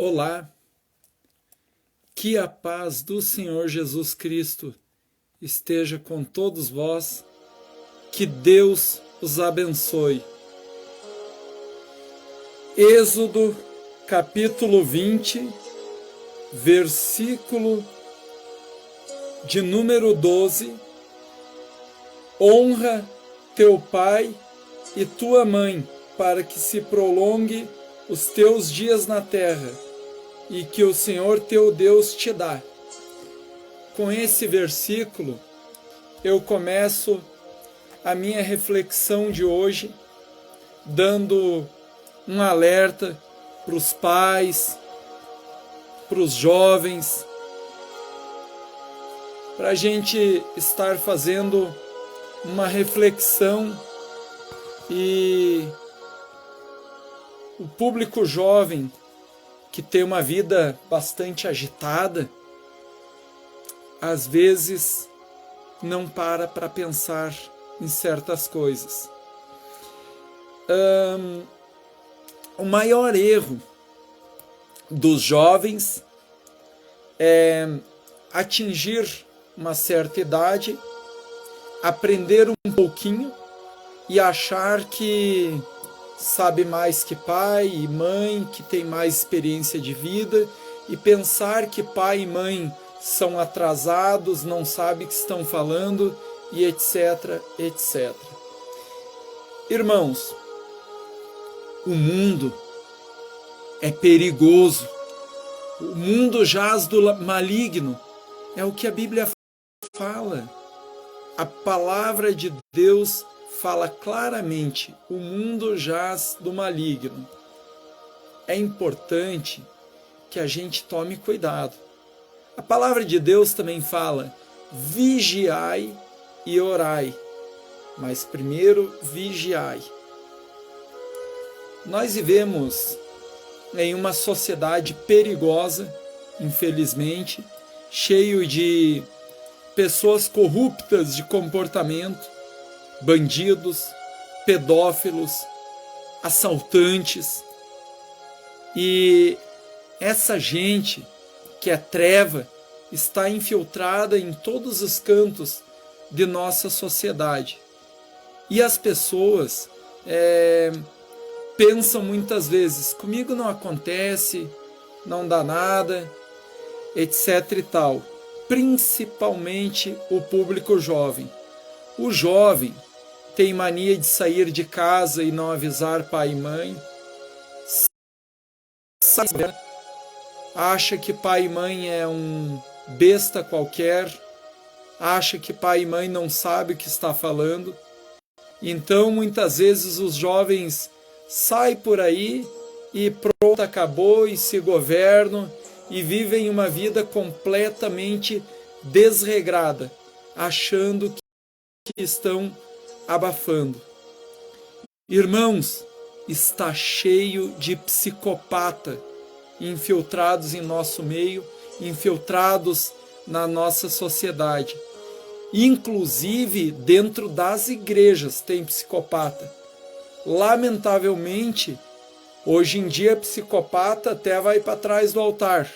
Olá, que a paz do Senhor Jesus Cristo esteja com todos vós, que Deus os abençoe. Êxodo capítulo 20, versículo de número 12, honra teu pai e tua mãe, para que se prolongue os teus dias na terra, e que o Senhor teu Deus te dá. Com esse versículo, eu começo a minha reflexão de hoje, dando um alerta para os pais, para os jovens, para a gente estar fazendo uma reflexão. E o público jovem, que tem uma vida bastante agitada, às vezes não para pensar em certas coisas. O maior erro dos jovens é atingir uma certa idade, aprender um pouquinho e achar que sabe mais que pai e mãe, que tem mais experiência de vida, e pensar que pai e mãe são atrasados, não sabem o que estão falando, e etc, etc. Irmãos, o mundo é perigoso, o mundo jaz do maligno, é o que a Bíblia fala. A palavra de Deus fala claramente, o mundo jaz do maligno. É importante que a gente tome cuidado. A palavra de Deus também fala, vigiai e orai. Mas primeiro, vigiai. Nós vivemos em uma sociedade perigosa, infelizmente, cheio de pessoas corruptas de comportamento, bandidos, pedófilos, assaltantes. E essa gente que é treva está infiltrada em todos os cantos de nossa sociedade. E as pessoas pensam muitas vezes, comigo não acontece, não dá nada, etc e tal. Principalmente o público jovem. O jovem tem mania de sair de casa e não avisar pai e mãe. Acha que pai e mãe é um besta qualquer. Acha que pai e mãe não sabem o que está falando. Então, muitas vezes, os jovens saem por aí e pronto, acabou, e se governam e vivem uma vida completamente desregrada, achando que estão abafando. Irmãos, está cheio de psicopata infiltrados em nosso meio, infiltrados na nossa sociedade. Inclusive dentro das igrejas tem psicopata. Lamentavelmente, hoje em dia psicopata até vai para trás do altar.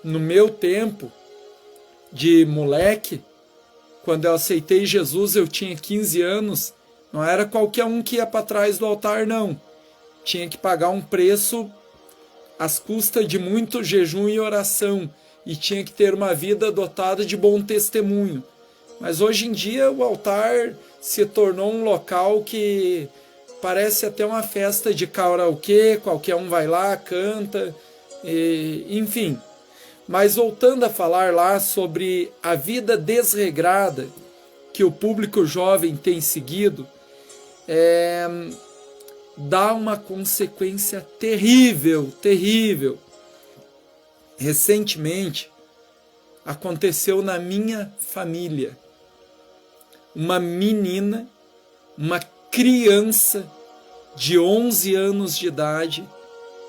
No meu tempo de moleque, quando eu aceitei Jesus, eu tinha 15 anos, não era qualquer um que ia para trás do altar, não. Tinha que pagar um preço às custas de muito jejum e oração, e tinha que ter uma vida dotada de bom testemunho. Mas hoje em dia o altar se tornou um local que parece até uma festa de karaokê, qualquer um vai lá, canta, enfim. Mas voltando a falar lá sobre a vida desregrada que o público jovem tem seguido, dá uma consequência terrível, terrível. Recentemente, aconteceu na minha família. Uma menina, uma criança de 11 anos de idade,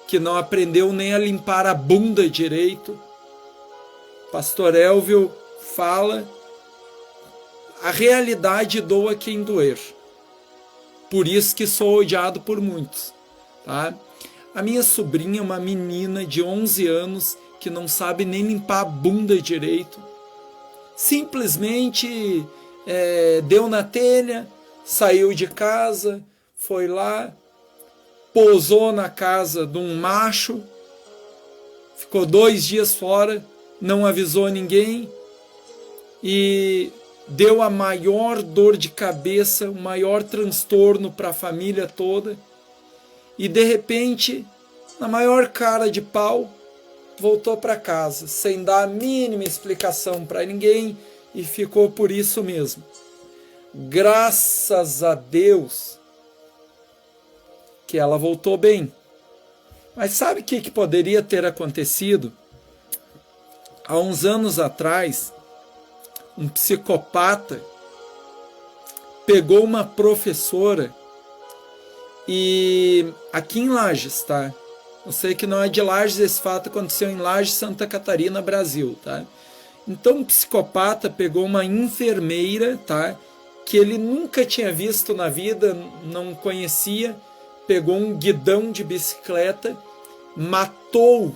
que não aprendeu nem a limpar a bunda direito. Pastor Elvio fala, a realidade doa quem doer. Por isso que sou odiado por muitos. Tá? A minha sobrinha é uma menina de 11 anos que não sabe nem limpar a bunda direito. Simplesmente deu na telha, saiu de casa, foi lá, pousou na casa de um macho, ficou 2 dias fora, não avisou ninguém e deu a maior dor de cabeça, o maior transtorno para a família toda. E de repente, na maior cara de pau, voltou para casa, sem dar a mínima explicação para ninguém, e ficou por isso mesmo. Graças a Deus que ela voltou bem. Mas sabe o que poderia ter acontecido? Há uns anos atrás, um psicopata pegou uma professora e aqui em Lages, tá? Eu sei que não é de Lages, esse fato aconteceu em Lages, Santa Catarina, Brasil, tá? Então um psicopata pegou uma enfermeira, tá? Que ele nunca tinha visto na vida, não conhecia, pegou um guidão de bicicleta, matou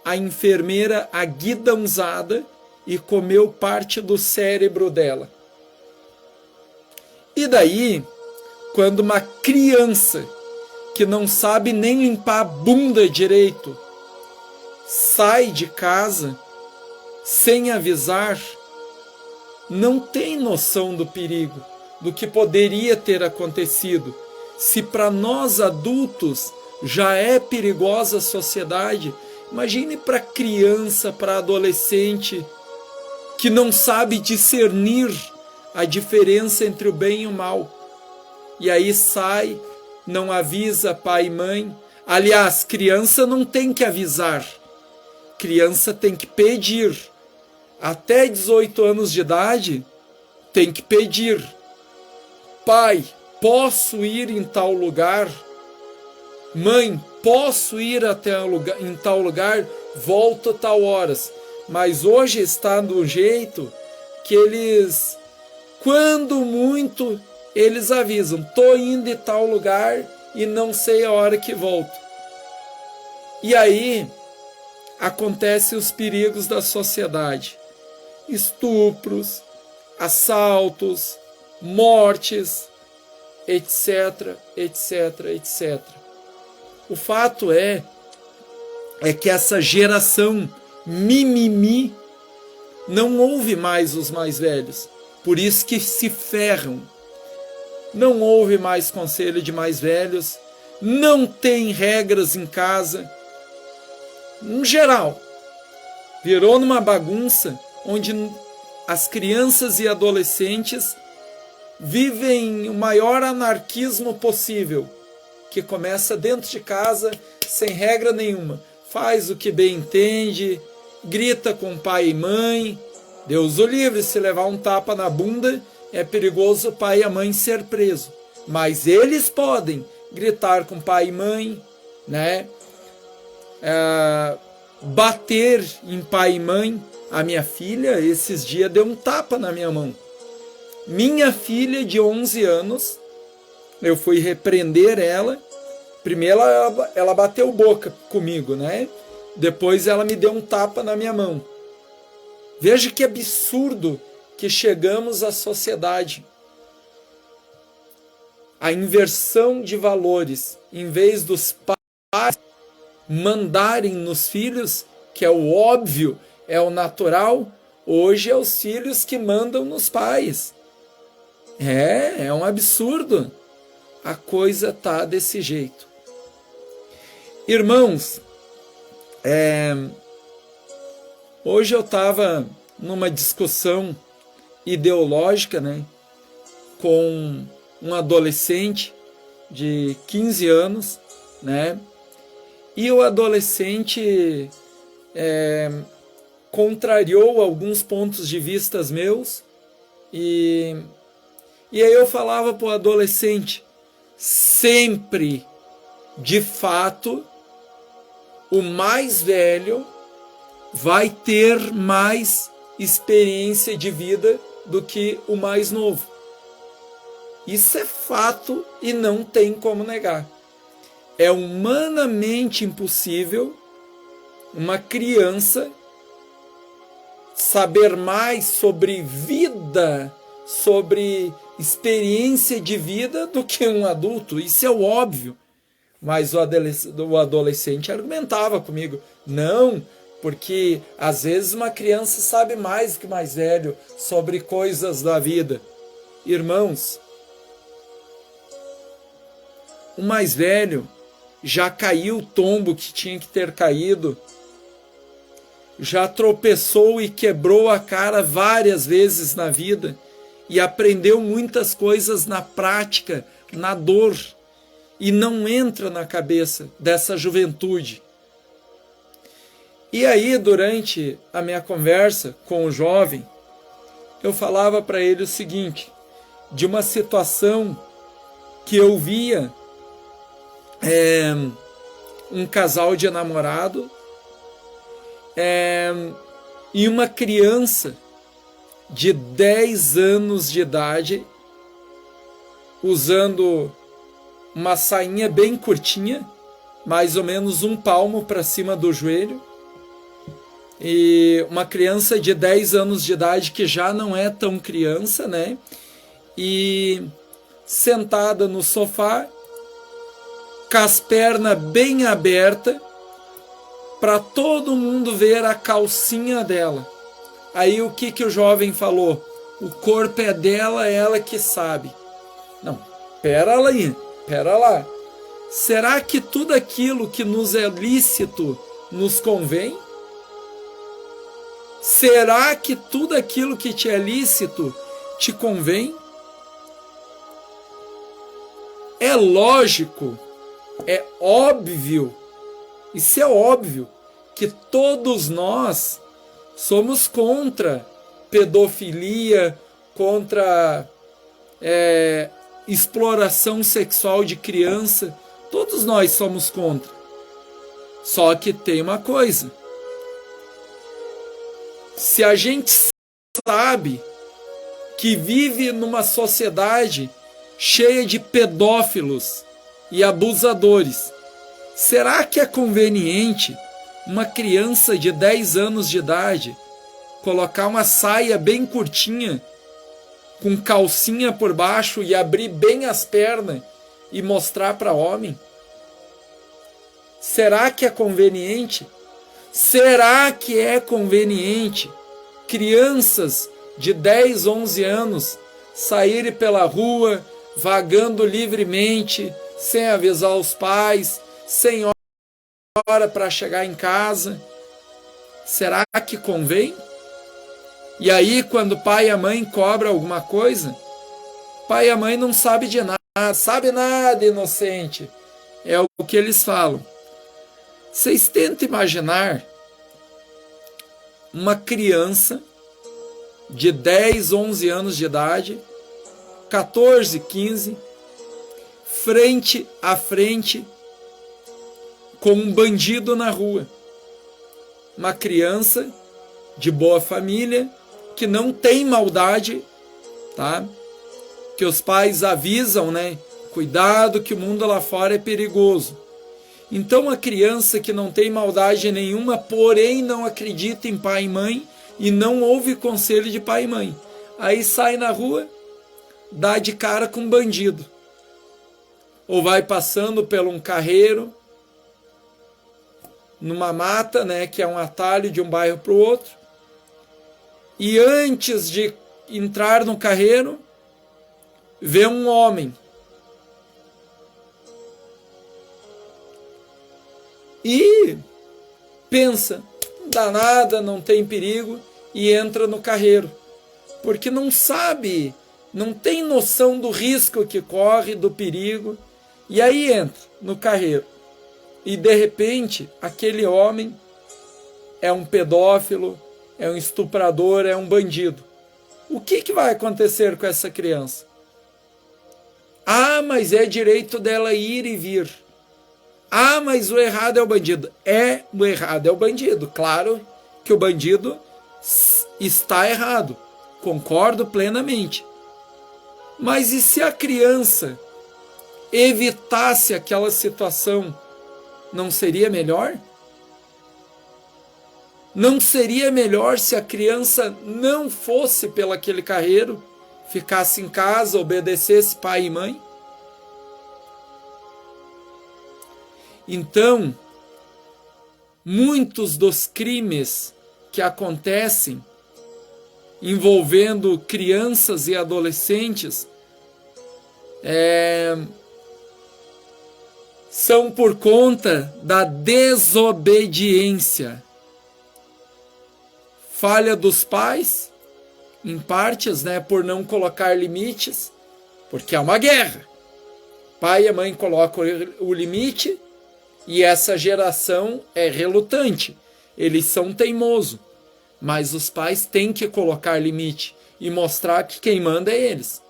a enfermeira a guidãozada e comeu parte do cérebro dela. E daí, quando uma criança que não sabe nem limpar a bunda direito sai de casa sem avisar, não tem noção do perigo, do que poderia ter acontecido. Se para nós adultos já é perigosa a sociedade, imagine para criança, para adolescente que não sabe discernir a diferença entre o bem e o mal. E aí sai, não avisa pai e mãe. Aliás, criança não tem que avisar. Criança tem que pedir. Até 18 anos de idade, tem que pedir. Pai, posso ir em tal lugar? Mãe, posso ir em tal lugar? Volto a tal horas. Mas hoje está do jeito que eles, quando muito, eles avisam, tô indo em tal lugar e não sei a hora que volto. E aí acontecem os perigos da sociedade. Estupros, assaltos, mortes, etc, etc, etc. O fato é que essa geração mimimi não ouve mais os mais velhos, por isso que se ferram. Não ouve mais conselho de mais velhos, não tem regras em casa. Em geral, virou numa bagunça onde as crianças e adolescentes vivem o maior anarquismo possível, que começa dentro de casa, sem regra nenhuma. Faz o que bem entende, grita com pai e mãe. Deus o livre, se levar um tapa na bunda, é perigoso o pai e a mãe ser preso. Mas eles podem gritar com pai e mãe, né? Bater em pai e mãe. A minha filha, esses dias, deu um tapa na minha mão. Minha filha de 11 anos, eu fui repreender ela. Primeiro ela bateu boca comigo, né? Depois ela me deu um tapa na minha mão. Veja que absurdo que chegamos à sociedade. A inversão de valores. Em vez dos pais mandarem nos filhos, que é o óbvio, é o natural, hoje é os filhos que mandam nos pais. É um absurdo. A coisa tá desse jeito. Irmãos, hoje eu estava numa discussão ideológica, né, com um adolescente de 15 anos, né, e o adolescente contrariou alguns pontos de vista meus, e aí eu falava para o adolescente, sempre, de fato, o mais velho vai ter mais experiência de vida do que o mais novo. Isso é fato e não tem como negar. é humanamente impossível uma criança saber mais sobre vida, sobre experiência de vida do que um adulto. Isso é o óbvio. Mas o adolescente argumentava comigo: não, porque às vezes uma criança sabe mais do que o mais velho sobre coisas da vida. Irmãos, o mais velho já caiu o tombo que tinha que ter caído, já tropeçou e quebrou a cara várias vezes na vida e aprendeu muitas coisas na prática, na dor, e não entra na cabeça dessa juventude. E aí, durante a minha conversa com o jovem, eu falava para ele o seguinte, de uma situação que eu via um casal de namorado e uma criança de 10 anos de idade usando uma sainha bem curtinha, mais ou menos um palmo para cima do joelho, e uma criança de 10 anos de idade que já não é tão criança, né? E sentada no sofá, com as pernas bem abertas, para todo mundo ver a calcinha dela. Aí o que o jovem falou? O corpo é dela, ela que sabe. Não, pera lá. Será que tudo aquilo que nos é lícito nos convém? Será que tudo aquilo que te é lícito te convém? É lógico, é óbvio, isso é óbvio, que todos nós somos contra pedofilia, contra exploração sexual de criança. Todos nós somos contra. Só que tem uma coisa. Se a gente sabe que vive numa sociedade cheia de pedófilos e abusadores, será que é conveniente uma criança de 10 anos de idade colocar uma saia bem curtinha, com calcinha por baixo e abrir bem as pernas e mostrar para homem? Será que é conveniente? Será que é conveniente crianças de 10, 11 anos saírem pela rua, vagando livremente, sem avisar os pais, sem hora para chegar em casa? Será que convém? E aí, quando o pai e a mãe cobram alguma coisa, pai e a mãe não sabem de nada, sabe nada, inocente. É o que eles falam. Vocês tentam imaginar uma criança de 10, 11 anos de idade, 14, 15, frente a frente com um bandido na rua. Uma criança de boa família, que não tem maldade, tá? Que os pais avisam, né? Cuidado que o mundo lá fora é perigoso. Então a criança que não tem maldade nenhuma, porém não acredita em pai e mãe e não ouve conselho de pai e mãe, aí sai na rua, dá de cara com um bandido. Ou vai passando por um carreiro, numa mata, né, que é um atalho de um bairro para o outro, e antes de entrar no carreiro, vê um homem. E pensa, não dá nada, não tem perigo, e entra no carreiro. Porque não sabe, não tem noção do risco que corre, do perigo. E aí entra no carreiro. E de repente, aquele homem é um pedófilo, é um estuprador, é um bandido. O que vai acontecer com essa criança? Ah, mas é direito dela ir e vir. Ah, mas o errado é o bandido. O errado é o bandido. Claro que o bandido está errado. Concordo plenamente. Mas e se a criança evitasse aquela situação, não seria melhor? Não seria melhor se a criança não fosse pelo aquele carreiro, ficasse em casa, obedecesse pai e mãe? Então, muitos dos crimes que acontecem envolvendo crianças e adolescentes são por conta da desobediência. Falha dos pais, em partes, né, por não colocar limites, porque é uma guerra. Pai e mãe colocam o limite e essa geração é relutante. Eles são teimosos, mas os pais têm que colocar limite e mostrar que quem manda é eles.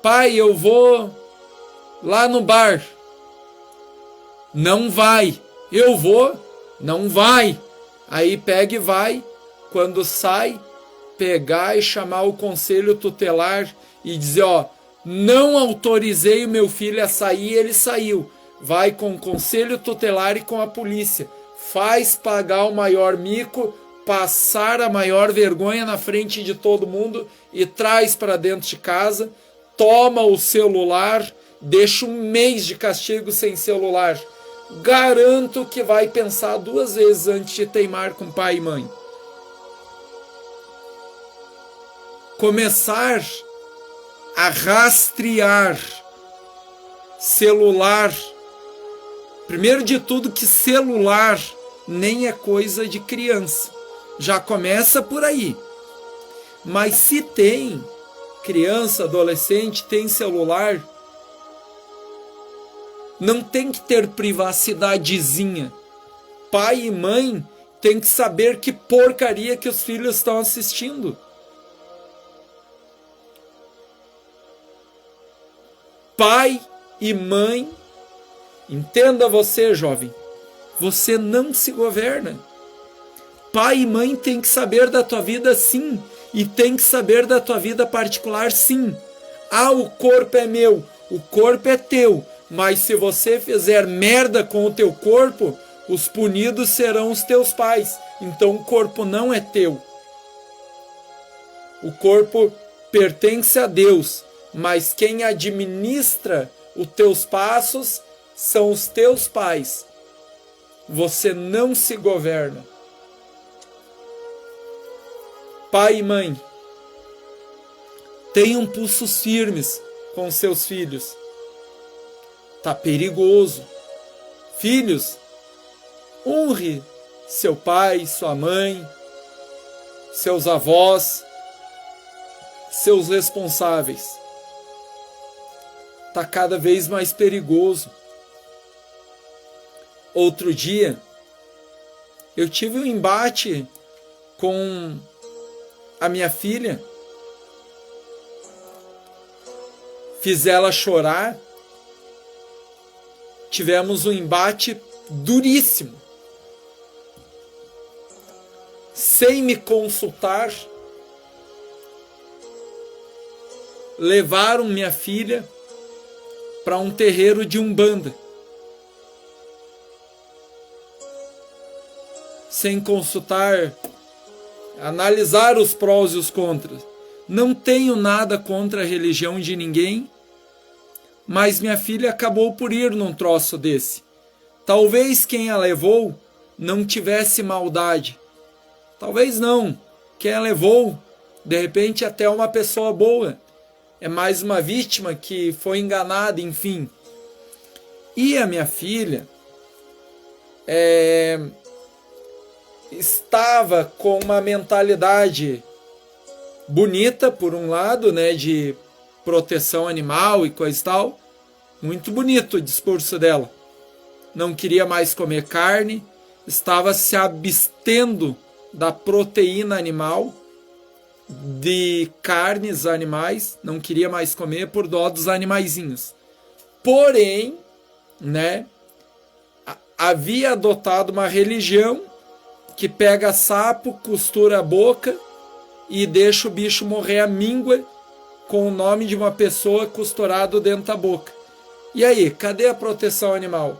Pai, eu vou lá no bar. Não vai. Eu vou. Não vai. Aí pega e vai. Quando sai, pegar e chamar o conselho tutelar e dizer, ó, não autorizei o meu filho a sair, ele saiu. Vai com o conselho tutelar e com a polícia. Faz pagar o maior mico, passar a maior vergonha na frente de todo mundo e traz para dentro de casa, toma o celular, deixa 1 mês de castigo sem celular. Garanto que vai pensar 2 vezes antes de teimar com pai e mãe. Começar a rastrear celular. Primeiro de tudo que celular nem é coisa de criança. Já começa por aí. Mas se tem criança, adolescente, tem celular, não tem que ter privacidadezinha. Pai e mãe tem que saber que porcaria que os filhos estão assistindo. Pai e mãe, entenda você, jovem, você não se governa. Pai e mãe tem que saber da tua vida, sim, e tem que saber da tua vida particular, sim. Ah, o corpo é meu, o corpo é teu, mas se você fizer merda com o teu corpo, os punidos serão os teus pais. Então o corpo não é teu. O corpo pertence a Deus, mas quem administra os teus passos são os teus pais. Você não se governa. Pai e mãe, tenham pulsos firmes com seus filhos. Tá perigoso. Filhos, honre seu pai, sua mãe, seus avós, seus responsáveis. Tá cada vez mais perigoso. Outro dia, eu tive um embate com a minha filha. Fiz ela chorar. Tivemos um embate duríssimo. Sem me consultar, levaram minha filha para um terreiro de Umbanda. Sem consultar, analisar os prós e os contras. Não tenho nada contra a religião de ninguém, mas minha filha acabou por ir num troço desse. Talvez quem a levou não tivesse maldade. Talvez não. Quem a levou, de repente, até uma pessoa boa. É mais uma vítima que foi enganada, enfim. E a minha filha estava com uma mentalidade bonita, por um lado, né, de proteção animal e coisa e tal. Muito bonito o discurso dela. Não queria mais comer carne, estava se abstendo da proteína animal, de carnes animais, não queria mais comer por dó dos animaizinhos. Porém, né, havia adotado uma religião que pega sapo, costura a boca e deixa o bicho morrer à míngua com o nome de uma pessoa costurado dentro da boca. E aí, cadê a proteção animal?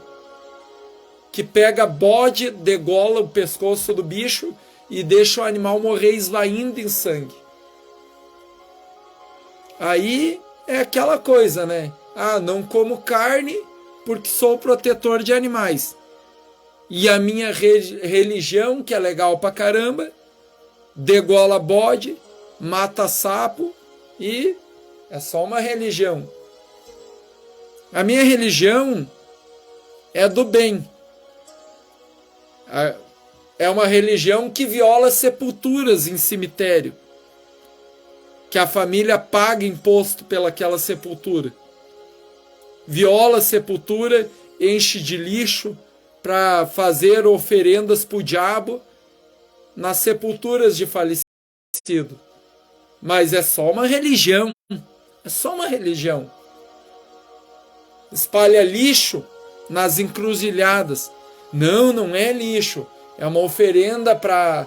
Que pega bode, degola o pescoço do bicho e deixa o animal morrer esvaindo em sangue. Aí é aquela coisa, né? Ah, não como carne porque sou protetor de animais. E a minha religião, que é legal pra caramba, degola bode, mata sapo e é só uma religião. A minha religião é do bem. É uma religião que viola sepulturas em cemitério. Que a família paga imposto pelaquela sepultura. Viola a sepultura, enche de lixo para fazer oferendas para o diabo nas sepulturas de falecido. Mas é só uma religião. É só uma religião. Espalha lixo nas encruzilhadas. Não, não é lixo. É uma oferenda para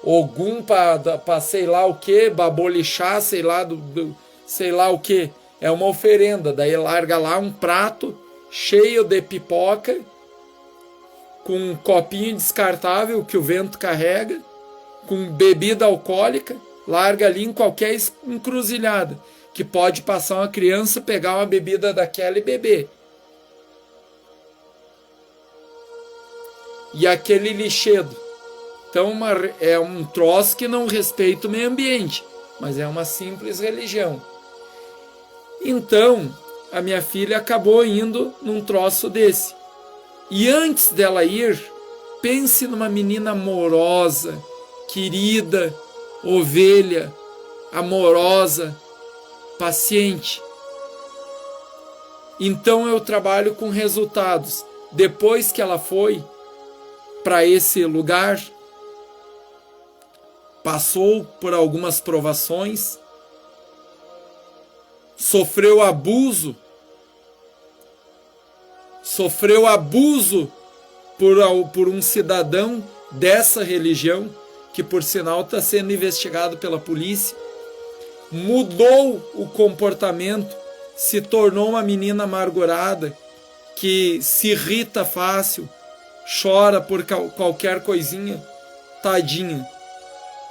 Ogum, para sei lá o que, babolixá, sei lá o que. É uma oferenda. Daí larga lá um prato cheio de pipoca, com um copinho descartável que o vento carrega, com bebida alcoólica, larga ali em qualquer encruzilhada, que pode passar uma criança, pegar uma bebida daquela e beber. E aquele lixedo. Então é um troço que não respeita o meio ambiente, mas é uma simples religião. Então, a minha filha acabou indo num troço desse. E antes dela ir, pense numa menina amorosa, querida, ovelha, amorosa, paciente. Então eu trabalho com resultados. Depois que ela foi para esse lugar, passou por algumas provações, sofreu abuso por um cidadão dessa religião, que por sinal está sendo investigado pela polícia, mudou o comportamento, se tornou uma menina amargurada, que se irrita fácil, chora por qualquer coisinha, tadinha.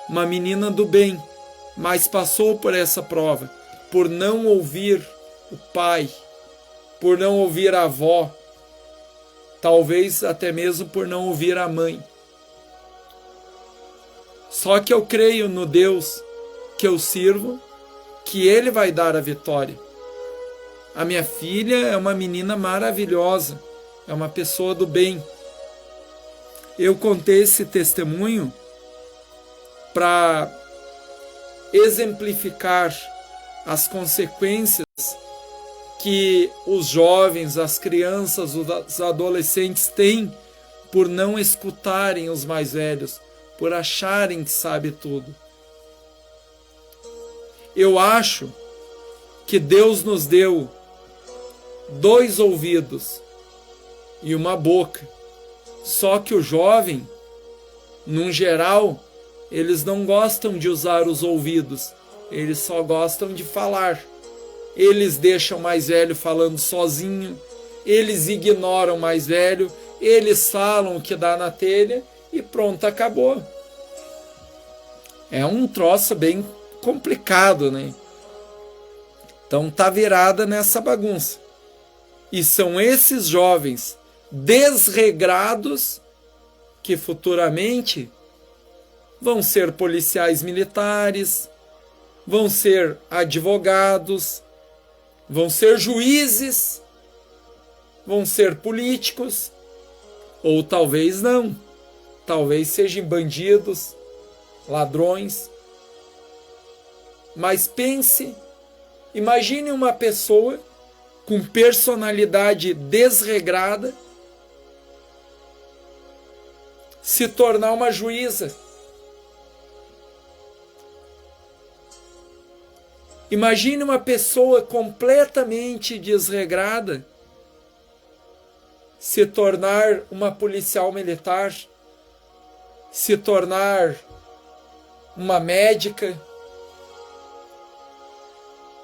Uma menina do bem, mas passou por essa prova, por não ouvir o pai, por não ouvir a avó, talvez até mesmo por não ouvir a mãe. Só que eu creio no Deus que eu sirvo, que Ele vai dar a vitória. A minha filha é uma menina maravilhosa, é uma pessoa do bem. Eu contei esse testemunho para exemplificar as consequências que os jovens, as crianças, os adolescentes têm por não escutarem os mais velhos, por acharem que sabe tudo. Eu acho que Deus nos deu 2 ouvidos e uma boca. Só que o jovem, num geral, eles não gostam de usar os ouvidos, eles só gostam de falar. Eles deixam o mais velho falando sozinho, eles ignoram o mais velho, eles falam o que dá na telha e pronto, acabou. É um troço bem complicado, né? Então tá virada nessa bagunça. E são esses jovens desregrados que futuramente vão ser policiais militares, vão ser advogados, vão ser juízes, vão ser políticos, ou talvez não, talvez sejam bandidos, ladrões. Mas pense, imagine uma pessoa com personalidade desregrada se tornar uma juíza. Imagine uma pessoa completamente desregrada se tornar uma policial militar, se tornar uma médica,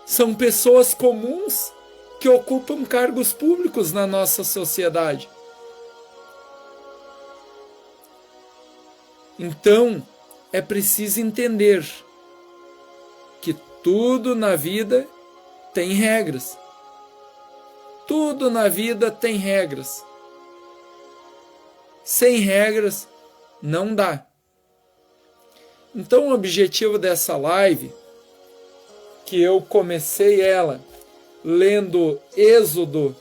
são pessoas comuns que ocupam cargos públicos na nossa sociedade. Então, é preciso entender que tudo na vida tem regras. Tudo na vida tem regras. Sem regras, não dá. Então, o objetivo dessa live, que eu comecei ela lendo Êxodo,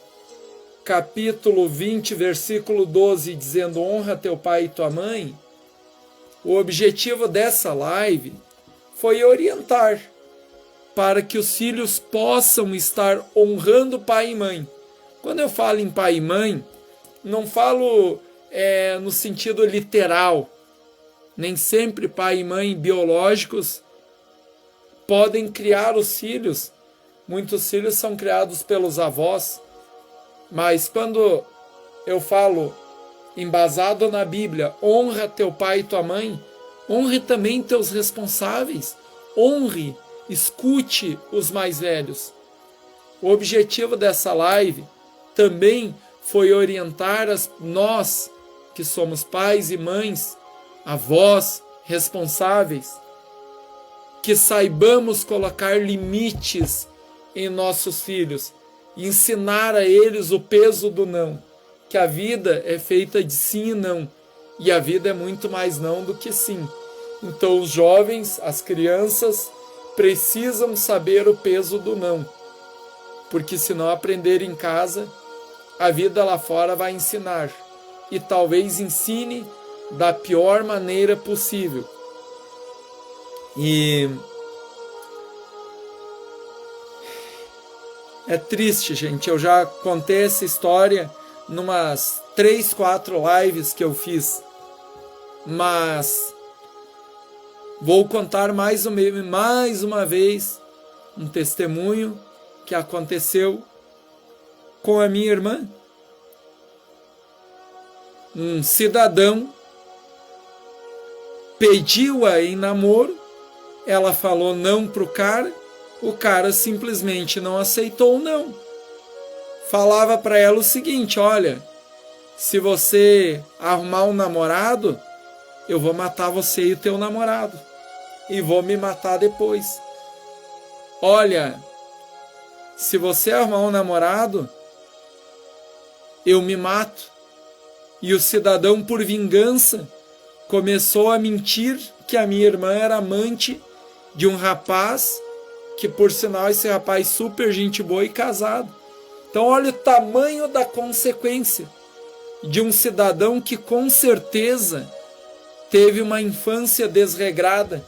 capítulo 20, versículo 12, dizendo: honra teu pai e tua mãe. O objetivo dessa live foi orientar para que os filhos possam estar honrando pai e mãe. Quando eu falo em pai e mãe, não falo no sentido literal. Nem sempre pai e mãe biológicos podem criar os filhos. Muitos filhos são criados pelos avós. Mas quando eu falo embasado na Bíblia, honra teu pai e tua mãe, honre também teus responsáveis. Honre, escute os mais velhos. O objetivo dessa live também foi orientar nós, que somos pais e mães, avós, responsáveis, que saibamos colocar limites em nossos filhos, ensinar a eles o peso do não, que a vida é feita de sim e não, e a vida é muito mais não do que sim. Então os jovens, as crianças, precisam saber o peso do não, porque se não aprender em casa, a vida lá fora vai ensinar, e talvez ensine da pior maneira possível. E é triste, gente. Eu já contei essa história numas 3, 4 lives que eu fiz, mas vou contar mais uma vez um testemunho que aconteceu com a minha irmã. Um cidadão pediu-a em namoro, ela falou não para o cara simplesmente não aceitou o não. Falava para ela o seguinte: olha, se você arrumar um namorado, eu vou matar você e o teu namorado, e vou me matar depois. Olha, se você arrumar um namorado, eu me mato. E o cidadão, por vingança, começou a mentir que a minha irmã era amante de um rapaz, que por sinal esse rapaz super gente boa e casado. Então olha o tamanho da consequência de um cidadão que com certeza teve uma infância desregrada.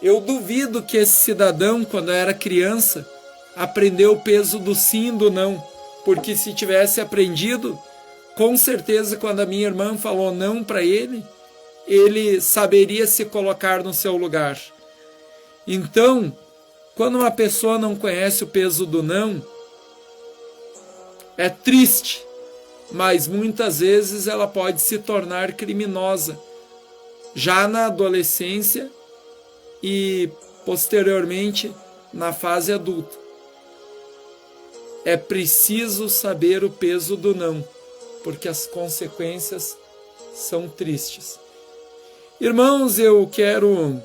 Eu duvido que esse cidadão, quando era criança, aprendeu o peso do sim e do não, porque se tivesse aprendido, com certeza quando a minha irmã falou não para ele, ele saberia se colocar no seu lugar. Então, quando uma pessoa não conhece o peso do não, é triste, mas muitas vezes ela pode se tornar criminosa, já na adolescência e posteriormente na fase adulta. É preciso saber o peso do não, porque as consequências são tristes. Irmãos, eu quero,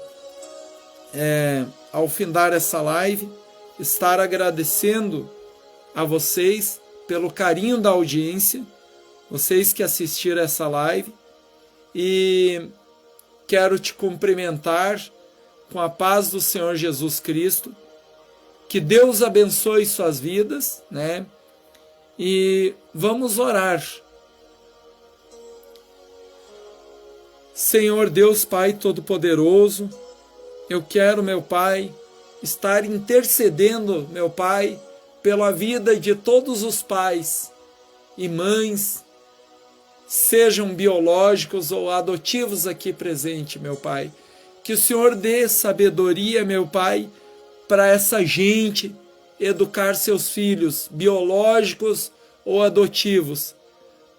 ao findar essa live, estar agradecendo a vocês pelo carinho da audiência, vocês que assistiram essa live, e quero te cumprimentar com a paz do Senhor Jesus Cristo, que Deus abençoe suas vidas, né? E vamos orar. Senhor Deus Pai Todo-Poderoso, eu quero, meu Pai, estar intercedendo, meu Pai, pela vida de todos os pais e mães, sejam biológicos ou adotivos aqui presentes, meu Pai. Que o Senhor dê sabedoria, meu Pai, para essa gente educar seus filhos, biológicos ou adotivos.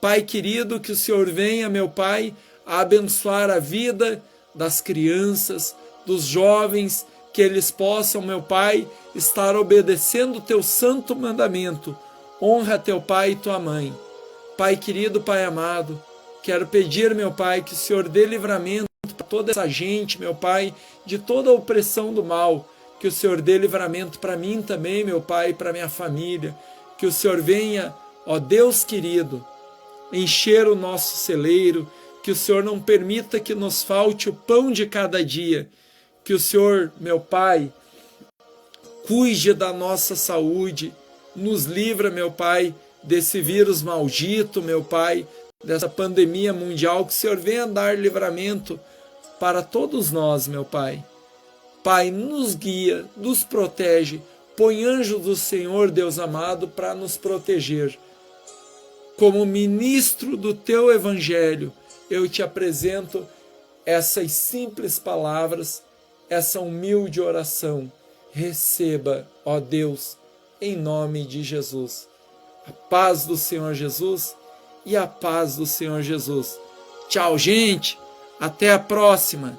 Pai querido, que o Senhor venha, meu Pai, a abençoar a vida das crianças, dos jovens, que eles possam, meu Pai, estar obedecendo o teu santo mandamento. Honra teu pai e tua mãe. Pai querido, Pai amado, quero pedir, meu Pai, que o Senhor dê livramento para toda essa gente, meu Pai, de toda a opressão do mal, que o Senhor dê livramento para mim também, meu Pai, para minha família, que o Senhor venha, ó Deus querido, encher o nosso celeiro, que o Senhor não permita que nos falte o pão de cada dia, que o Senhor, meu Pai, cuide da nossa saúde, nos livra, meu Pai, desse vírus maldito, meu Pai, dessa pandemia mundial, que o Senhor venha dar livramento para todos nós, meu Pai. Pai, nos guia, nos protege, põe anjos do Senhor, Deus amado, para nos proteger. Como ministro do teu evangelho, eu te apresento essas simples palavras, essa humilde oração. Receba, ó Deus, em nome de Jesus. A paz do Senhor Jesus e a paz do Senhor Jesus. Tchau, gente. Até a próxima.